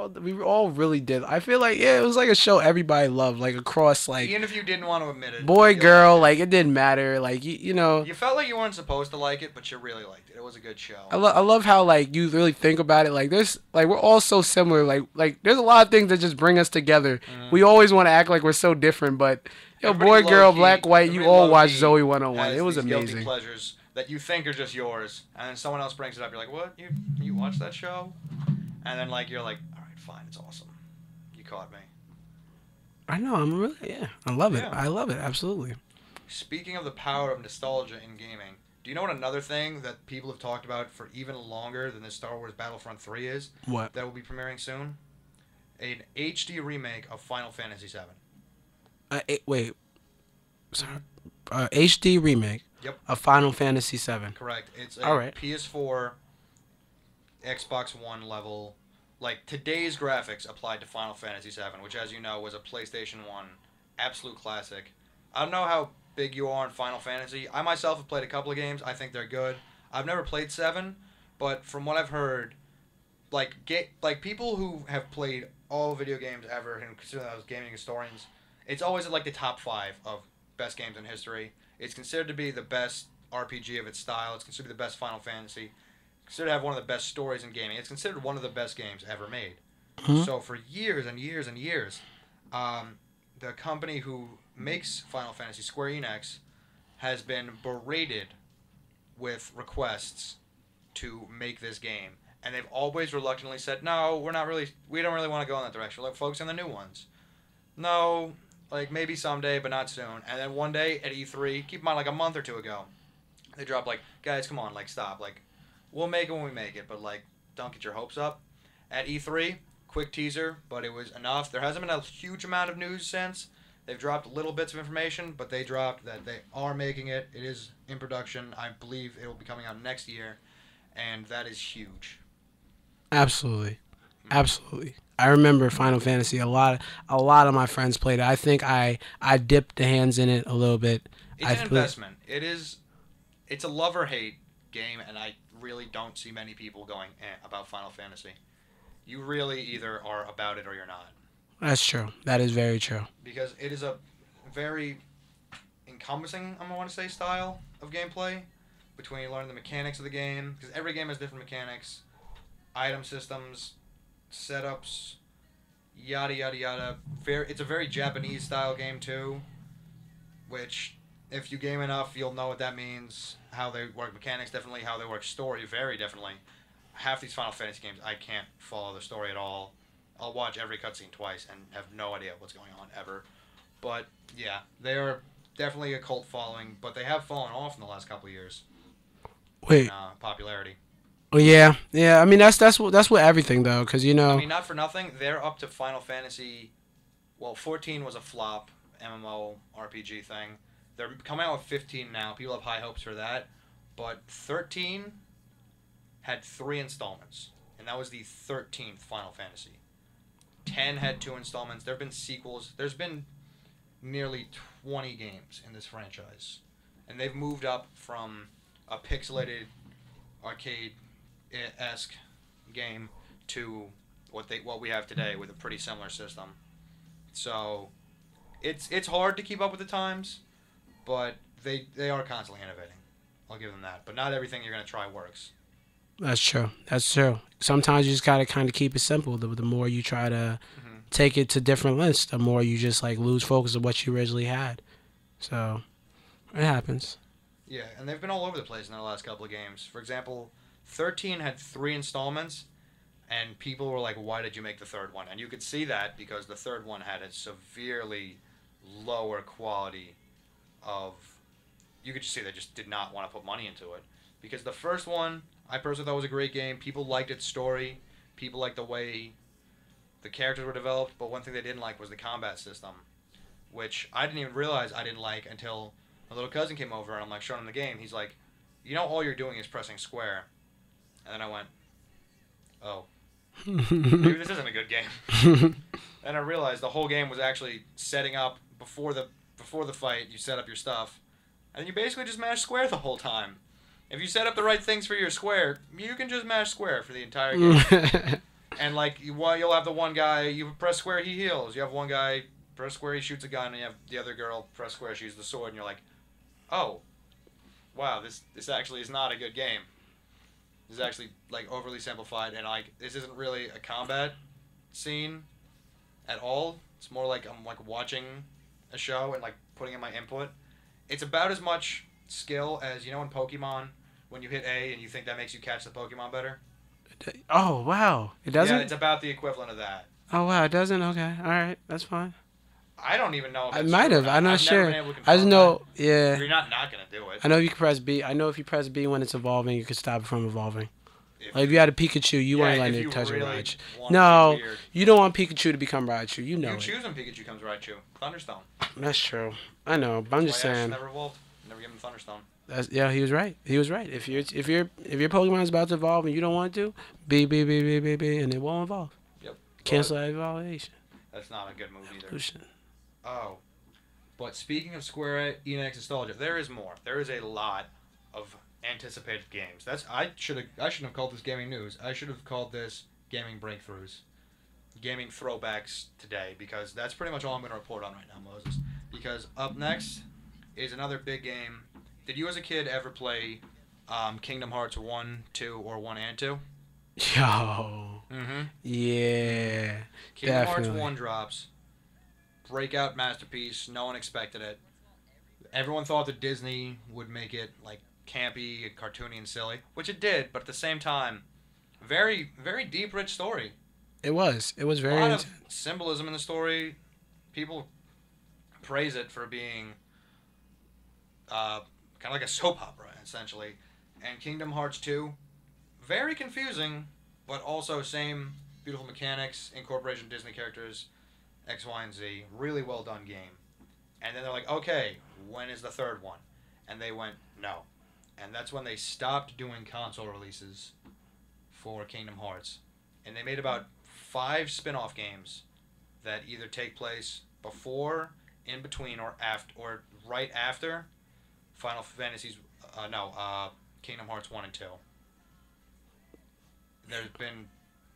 all really did. I feel like it was like a show everybody loved, like across like Even if you didn't want to admit it. boy, you girl, liked like it didn't matter. Like you know, it. You felt like you weren't supposed to like it, but you really liked it. It was a good show. I love how like you really think about it. Like there's like we're all so similar. Like there's a lot of things that just bring us together. We always want to act like we're so different, but Everybody boy, girl, low-key- black, white, you everybody all watch low-key Zoe 101. has It was these guilty amazing. pleasures that you think are just yours, and then someone else brings it up. You're like, what? You watched that show? And then like you're like, all right, fine, it's awesome. You caught me. I know. I love it. Yeah. I love it. Absolutely. Speaking of the power of nostalgia in gaming, do you know what another thing that people have talked about for even longer than the Star Wars Battlefront 3 is? What? That will be premiering soon? An HD remake of Final Fantasy VII. Wait. Sorry. HD remake Yep. of Final Fantasy VII. Correct. It's a All right. PS4, Xbox One level, like today's graphics applied to Final Fantasy VII, which, as you know, was a PlayStation 1 absolute classic. I don't know how big you are in Final Fantasy. I myself have played a couple of games. I think they're good. I've never played 7, but from what I've heard, like people who have played all video games ever and consider themselves gaming historians, it's always at like the top 5 of best games in history. It's considered to be the best RPG of its style. It's considered the best Final Fantasy. Considered to have one of the best stories in gaming. It's considered one of the best games ever made. Mhm. So for years and years and years, the company who makes Final Fantasy, Square Enix, has been berated with requests to make this game, and they've always reluctantly said, "No, we don't really want to go in that direction. We're like, focus on the new ones." No, like maybe someday, but not soon. And then one day at E3, keep in mind like a month or two ago, they dropped like, "Guys, come on, like stop, like we'll make it when we make it, but like don't get your hopes up." At E3, quick teaser, but it was enough. There hasn't been a huge amount of news since. They've dropped little bits of information, but they dropped that they are making it. It is in production. I believe it will be coming out next year, and that is huge. Absolutely, absolutely. I remember Final Fantasy. A lot of my friends played it. I think I dipped the hands in it a little bit. It's an investment. It's a love or hate game, and I really don't see many people going about Final Fantasy. You really either are about it or you're not. That's true. That is very true. Because it is a very encompassing, I want to say, style of gameplay between learning the mechanics of the game, because every game has different mechanics, item systems, setups, yada yada yada. It's a very Japanese style game too, which if you game enough, you'll know what that means. How they work mechanics differently, how they work story very differently. Half these Final Fantasy games, I can't follow the story at all. I'll watch every cutscene twice and have no idea what's going on ever. But yeah, they are definitely a cult following, but they have fallen off in the last couple of years Wait. in popularity. Well, yeah, yeah. I mean, that's what everything though, because I mean, not for nothing, they're up to Final Fantasy. Well, 14 was a flop MMO RPG thing. They're coming out with 15 now. People have high hopes for that, but 13 had 3 installments, and that was the 13th Final Fantasy. 10 had 2 installments. There have been sequels. There's been nearly 20 games in this franchise, and they've moved up from a pixelated arcade-esque game to what we have today with a pretty similar system. So it's hard to keep up with the times, but they are constantly innovating. I'll give them that. But not everything you're going to try works. That's true. That's true. Sometimes you just gotta kind of keep it simple. The more you try to take it to different lists, the more you just like lose focus of what you originally had. So it happens. Yeah, and they've been all over the place in their last couple of games. For example, 13 had 3 installments, and people were like, "Why did you make the third one?" And you could see that because the third one had a severely lower quality of. You could just see they just did not want to put money into it because the first one, I personally thought was a great game. People liked its story. People liked the way the characters were developed. But one thing they didn't like was the combat system, which I didn't even realize I didn't like until my little cousin came over and I'm like showing him the game. He's like, "You know, all you're doing is pressing square." And then I went, "Oh, maybe this isn't a good game." And I realized the whole game was actually setting up before the fight. You set up your stuff, and you basically just mash square the whole time. If you set up the right things for your square, you can just mash square for the entire game. And like you'll have the one guy, you press square, he heals. You have one guy, press square, he shoots a gun, and you have the other girl, press square, she uses the sword, and you're like, "Oh, wow, this actually is not a good game. This is actually like overly simplified, and like this isn't really a combat scene at all. It's more like I'm like watching a show and like putting in my input. It's about as much skill as, you know, in Pokemon when you hit A and you think that makes you catch the Pokemon better. Oh wow, it doesn't. Yeah, it's about the equivalent of that. Oh wow, it doesn't. Okay, all right, that's fine. I don't even know if I it's might true or have. I'm not I've sure. Never been able to I just confirm know. that. Yeah. You're not gonna do it. I know you can press B. I know if you press B when it's evolving, you can stop it from evolving. If, Like if you had a Pikachu, you yeah, weren't if letting you it touch really a Raichu. want No, to be weird. you don't want Pikachu to become Raichu. You know You it. choose when Pikachu comes Raichu. Thunderstone. That's true. I know, but I'm just Why Ash saying. never evolved. Never give him Thunderstone. Yeah, he was right. He was right. If your Pokemon's about to evolve and you don't want to, B, and it won't evolve. Yep. Cancel that evaluation. That's not a good move either. Evolution. Oh. But speaking of Square Enix nostalgia, there is more. There is a lot of anticipated games. I shouldn't have called this gaming news. I should have called this gaming breakthroughs. Gaming throwbacks today, because that's pretty much all I'm going to report on right now, Moses. Because up next, is another big game. Did you as a kid ever play Kingdom Hearts 1, 2, or 1 and 2? Yo. Mm-hmm. Yeah. Kingdom Hearts Definitely. 1 drops. Breakout masterpiece. No one expected it. Everyone thought that Disney would make it like campy, cartoony, and silly, which it did. But at the same time, very, very deep, rich story. It was. It was A very lot intense. of symbolism in the story. People praise it for being kind of like a soap opera, essentially. And Kingdom Hearts 2, very confusing, but also same beautiful mechanics, incorporation of Disney characters, X, Y, and Z. Really well done game. And then they're like, okay, when is the third one? And they went, no. And that's when they stopped doing console releases for Kingdom Hearts. And they made about 5 spin off games that either take place before, in between, or after, or right after Final Fantasy's, Kingdom Hearts 1 and 2. There's been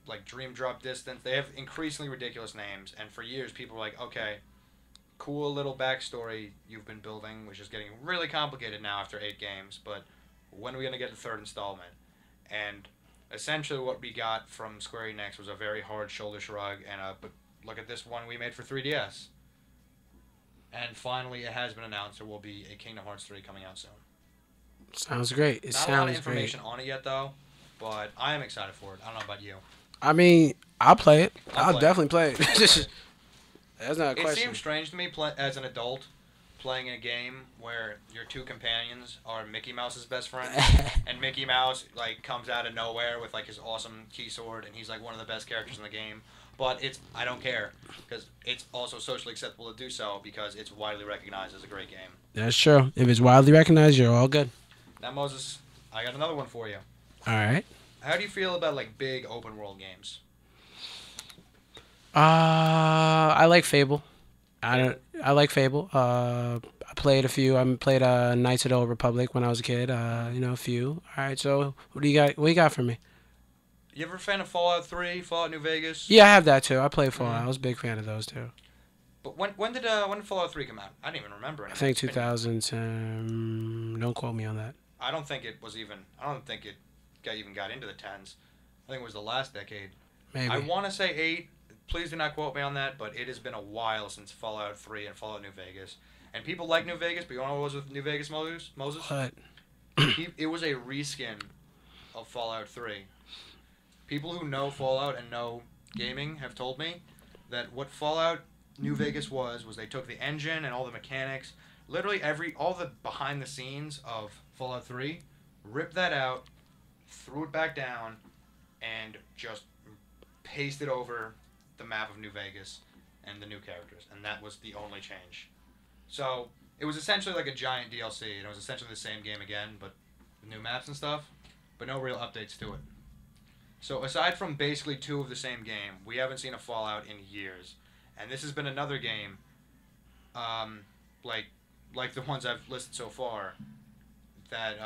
like Dream Drop Distance. They have increasingly ridiculous names, and for years people were like, okay, cool little backstory you've been building, which is getting really complicated now after 8 games, but when are we going to get the third installment? And essentially what we got from Square Enix was a very hard shoulder shrug and but look at this one we made for 3DS. And finally it has been announced there will be a Kingdom Hearts 3 coming out soon. Sounds great. It Not a lot of sounds great. information on it yet though, but I am excited for it. I don't know about you. I mean, I'll play it. I'll I'll play it. definitely play it. I'll play it. That's not a It question. seems strange to me as an adult playing in a game where your 2 companions are Mickey Mouse's best friend, and Mickey Mouse like comes out of nowhere with like his awesome key sword, and he's like one of the best characters in the game. But I don't care because it's also socially acceptable to do so because it's widely recognized as a great game. That's true. If it's widely recognized, you're all good. Now Moses, I got another one for you. All right. How do you feel about like big open world games? I like Fable. I like Fable. I played a few. I played Knights of the Old Republic when I was a kid. A few. All right. So what do you got? What you got for me? You ever a fan of Fallout 3, Fallout New Vegas? Yeah, I have that too. I played Fallout. Mhm. I was a big fan of those too. But when did Fallout 3 come out? I didn't even remember I anymore. think It's been- 2010. Don't quote me on that. I don't think it was even. I don't think it even got into the tens. I think it was the last decade. Maybe. I want to say 8. Please do not quote me on that, but it has been a while since Fallout 3 and Fallout New Vegas. And people like New Vegas, but you know what it was with New Vegas, Moses? What? It was a reskin of Fallout 3. People who know Fallout and know gaming have told me that what Fallout New Vegas was they took the engine and all the mechanics, literally all the behind the scenes of Fallout 3, ripped that out, threw it back down, and just pasted over the map of New Vegas and the new characters, and that was the only change. So it was essentially like a giant DLC, and it was essentially the same game again, but with new maps and stuff, but no real updates to it. So aside from basically 2 of the same game, we haven't seen a Fallout in years, and this has been another game, like the ones I've listed so far, that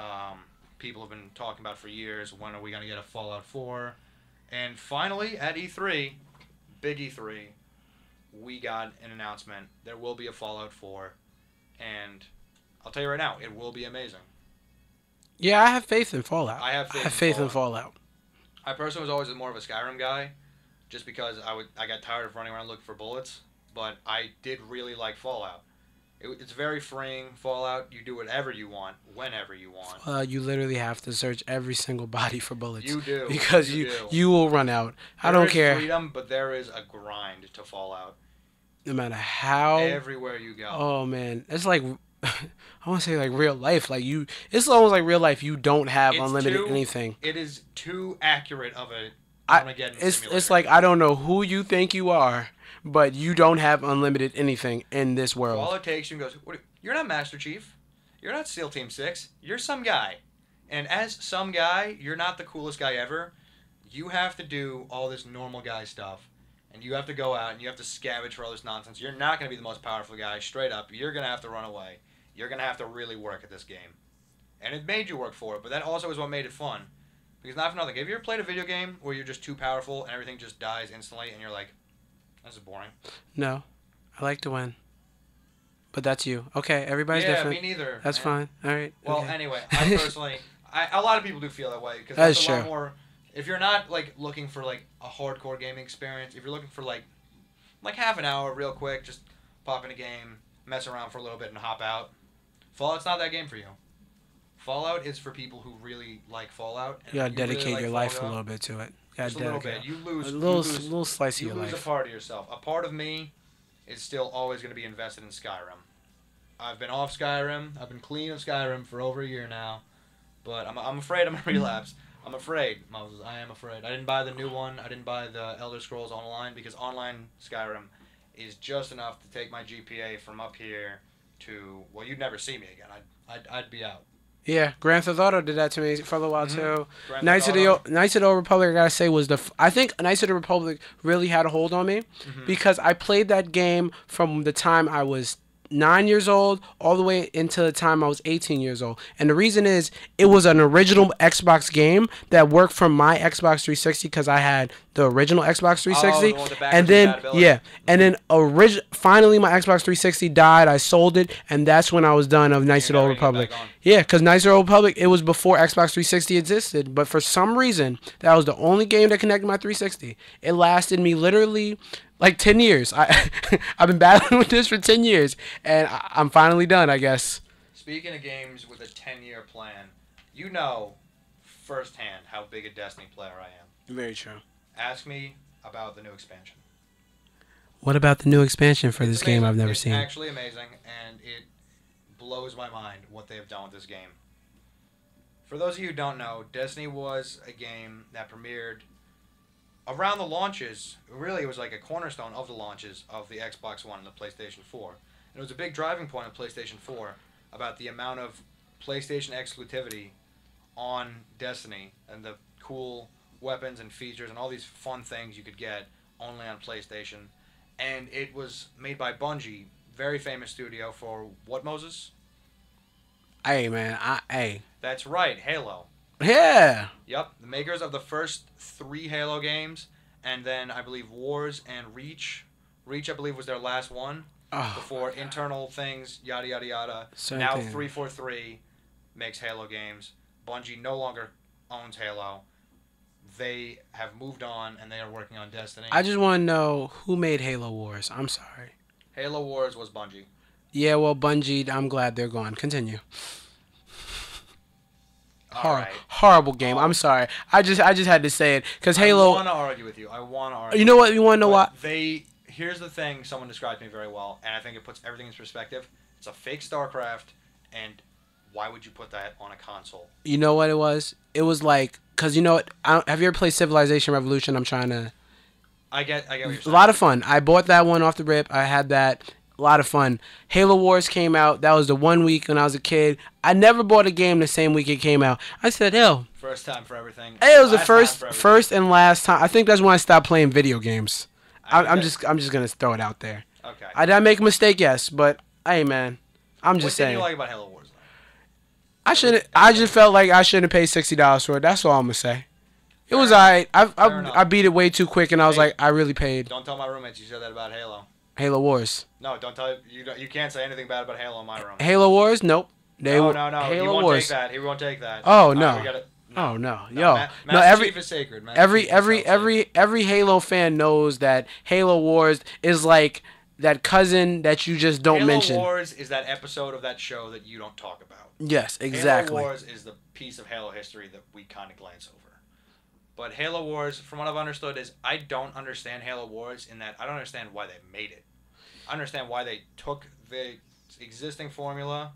people have been talking about for years. When are we gonna get a Fallout 4? And finally, at E3, big E3, we got an announcement. There will be a Fallout 4, and I'll tell you right now, it will be amazing. Yeah, I have faith in Fallout. I have faith in faith in Fallout. Fallout. I personally was always more of a Skyrim guy, just because I got tired of running around looking for bullets. But I did really like Fallout. It's very freeing. Fallout, you do whatever you want, whenever you want. You literally have to search every single body for bullets. You do because you you do. you will run out. I There don't is care. freedom, but there is a grind to Fallout. No matter how. Everywhere you go. Oh man, it's like I want to say like real life. Like it's almost like real life. You don't have It's unlimited too- anything. It is too accurate of a Armageddon It's simulator. like I don't know who you think you are, but you don't have unlimited anything in this world. All it takes you goes, you're not Master Chief. You're not SEAL Team 6. You're some guy. And as some guy, you're not the coolest guy ever. You have to do all this normal guy stuff. And you have to go out and you have to scavenge for all this nonsense. You're not going to be the most powerful guy. Straight up, you're going to have to run away. You're going to have to really work at this game. And it made you work for it, but that also is what made it fun. Because not for nothing, have you ever played a video game where you're just too powerful and everything just dies instantly and you're like, this is boring? No, I like to win. But that's you. Okay, everybody's Yeah, different. me neither. That's Man. fine. All right. Well, Okay. anyway, I personally, a lot of people do feel that way because That's that's a lot true. more. If you're not like looking for like a hardcore gaming experience, if you're looking for like half an hour, real quick, just pop in a game, mess around for a little bit, and hop out. Fallout's not that game for you. Fallout is for people who really like Fallout. And You gotta if you really dedicate like your life a Fallout, little bit to it. just a little bit. You lose. A You little, lose. little slice of You your lose a life. part of yourself. A part of me is still always going to be invested in Skyrim. I've been off Skyrim. I've been clean of Skyrim for over a year now, but I'm afraid I'm gonna relapse. I'm afraid, Moses. I am afraid. I didn't buy the new one. I didn't buy the Elder Scrolls Online because online Skyrim is just enough to take my GPA from up here to, well, you'd never see me again. I'd be out. Yeah, Grand Theft Auto did that to me for a while too. Grand Knights of Theft Auto. Knights of the Old Republic, I gotta say, was I think Knights of the Republic really had a hold on me because I played that game from the time I was 9 years old all the way into the time I was 18 years old. And the reason is it was an original Xbox game that worked from my Xbox 360 because I had the original Xbox 360. the one with the backwards And then compatibility. yeah, and then finally my Xbox 360 died. I sold it, and that's when I was done of Knights of the You're Old never gonna get Republic. back on. Yeah, because Knights of the Old Republic, it was before Xbox 360 existed, but for some reason that was the only game that connected my 360. It lasted me literally like 10 years. I've been battling with this for 10 years, and I'm finally done, I guess. Speaking of games with a 10-year plan, you know firsthand how big a Destiny player I am. Very true. Ask me about the new expansion. What about the new expansion for It's this game amazing. I've never it's seen? actually amazing, and it blows my mind what they have done with this game. For those of you who don't know, Destiny was a game that premiered around the launches. Really, it was like a cornerstone of the launches of the Xbox One and the PlayStation 4. And it was a big driving point of PlayStation 4 about the amount of PlayStation exclusivity on Destiny and the cool weapons and features and all these fun things you could get only on PlayStation. And it was made by Bungie, very famous studio for what, Moses? Hey, man. Hey. That's right, Halo. Yeah. Yep, the makers of the first 3 Halo games, and then I believe Wars and Reach. Reach, I believe, was their last one Oh, before internal things, yada yada yada. Same Now thing. 343 makes Halo games. Bungie no longer owns Halo. They have moved on, and they are working on Destiny. I just want to know who made Halo Wars. I'm sorry. Halo Wars was Bungie. Yeah, well, Bungie, I'm glad they're gone. Continue. All right. Horrible game. I'm sorry. I just had to say it because I Halo. want to argue with you. I want to argue. You know what? You want to know what? Here's the thing. Someone described to me very well, and I think it puts everything in perspective. It's a fake StarCraft, and why would you put that on a console? You know what it was? It was like because you know what? Have you ever played Civilization Revolution? I'm trying to. I get what you're A saying. lot of fun. I bought that one off the rip. I had that. A lot of fun. Halo Wars came out. That was the 1 week when I was a kid. I never bought a game the same week it came out. I said, hell. First time for everything. It was the Last time first for everything. first and last time. I think that's when I stopped playing video games. I'm Okay. just gonna throw it out there. Okay. Did I make a mistake? Yes, but hey, man, I'm What just did saying. you like about Halo Wars? Though? I shouldn't. I just felt like I shouldn't pay $60 for it. That's all I'm gonna say. It was Fair alright. Fair enough. I beat it way too quick, and I was Hey. like, I really paid. Don't tell my roommates you said that about Halo. Halo Wars. No, don't tell you. You can't say anything bad about Halo in my room. Halo Wars? Nope. No. He Halo won't Wars. take that. He won't take that. Oh, All right, no. we gotta, Oh no, no, yo, Ma- no. Master Chief is sacred. Master Chief is held sacred. Every Halo fan knows that Halo Wars is like that cousin that you just don't Halo mention. Wars is that episode of that show that you don't talk about. Yes, exactly. Halo Wars is the piece of Halo history that we kind of glance over. But Halo Wars, from what I've understood, is I don't understand Halo Wars in that I don't understand why they made it. I understand why they took the existing formula,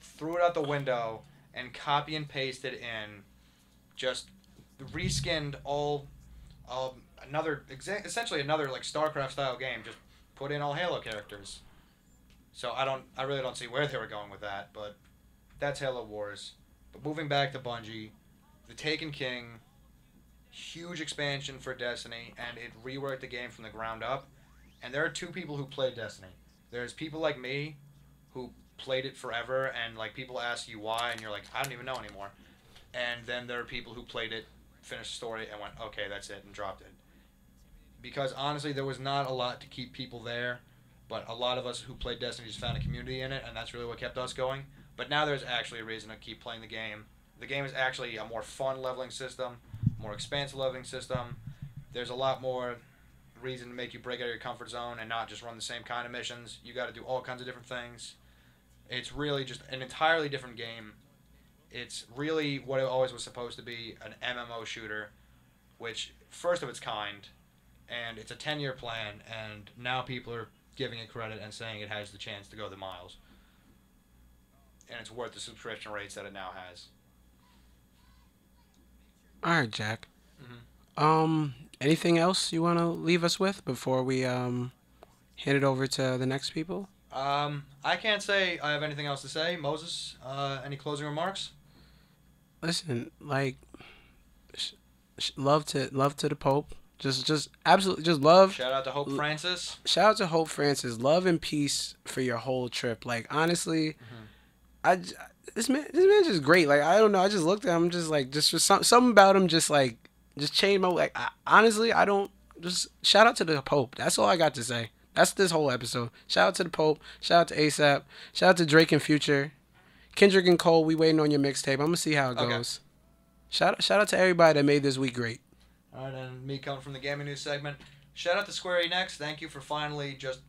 threw it out the window, and copy and pasted in, just reskinned all, essentially another like StarCraft style game. Just put in all Halo characters. So I really don't see where they were going with that, but that's Halo Wars. But moving back to Bungie, the Taken King, huge expansion for Destiny, and it reworked the game from the ground up. And there are 2 people who played Destiny. There's people like me who played it forever, and like people ask you why, and you're like, I don't even know anymore. And then there are people who played it, finished the story, and went, okay, that's it, and dropped it. Because honestly, there was not a lot to keep people there but a lot of us who played Destiny just found a community in it, and that's really what kept us going. But now there's actually a reason to keep playing the game. The game is actually a more fun leveling system, more expansive leveling system. There's a lot more reason to make you break out of your comfort zone and not just run the same kind of missions. You got to do all kinds of different things. It's really just an entirely different game. It's really what it always was supposed to be, an MMO shooter, which first of its kind, and it's a 10-year plan, and now people are giving it credit and saying it has the chance to go the miles. And it's worth the subscription rates that it now has. All right, Jack. Mm-hmm. Anything else you want to leave us with before we hand it over to the next people? I can't say I have anything else to say. Moses, any closing remarks? Listen, like, love to the Pope. Just absolutely, just love. Shout out to Hope Francis. Shout out to Hope Francis. Love and peace for your whole trip. Like, honestly, this man just great. Like, I don't know. I just looked at him, just like, just something about him, just changed my. Like, honestly, I don't. Just shout out to the Pope. That's all I got to say. That's this whole episode. Shout out to the Pope. Shout out to ASAP. Shout out to Drake and Future. Kendrick and Cole, we waiting on your mixtape. I'm gonna see how it goes. Shout out to everybody that made this week great. All right, and me coming from the gaming news segment. Shout out to Square Enix. Thank you for finally just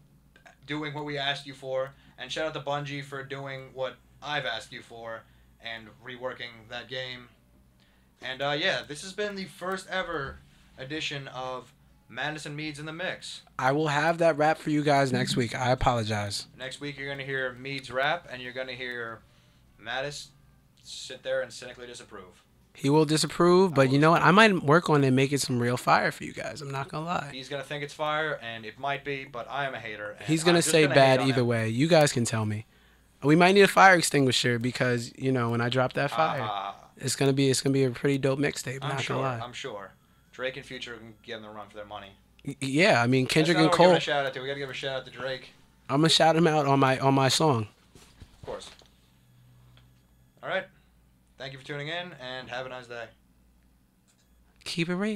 doing what we asked you for, and shout out to Bungie for doing what I've asked you for and reworking that game. And yeah, this has been the first ever edition of Madness and Meads in the Mix. I will have that rap for you guys next week. I apologize. Next week you're gonna hear Meads rap, and you're gonna hear Mattis sit there and cynically disapprove. He will disapprove, but you know what? I might work on it and make it some real fire for you guys. I'm not gonna lie. He's gonna think it's fire, and it might be, but I am a hater. And he's gonna say bad either way. You guys can tell me. We might need a fire extinguisher because when I drop that fire, it's gonna be a pretty dope mixtape. Not gonna lie. I'm sure. Drake and Future can give them a run for their money. Yeah, I mean Kendrick and Cole. We gotta give a shout out to Drake. I'm gonna shout him out on my song. Of course. All right. Thank you for tuning in, and have a nice day. Keep it real.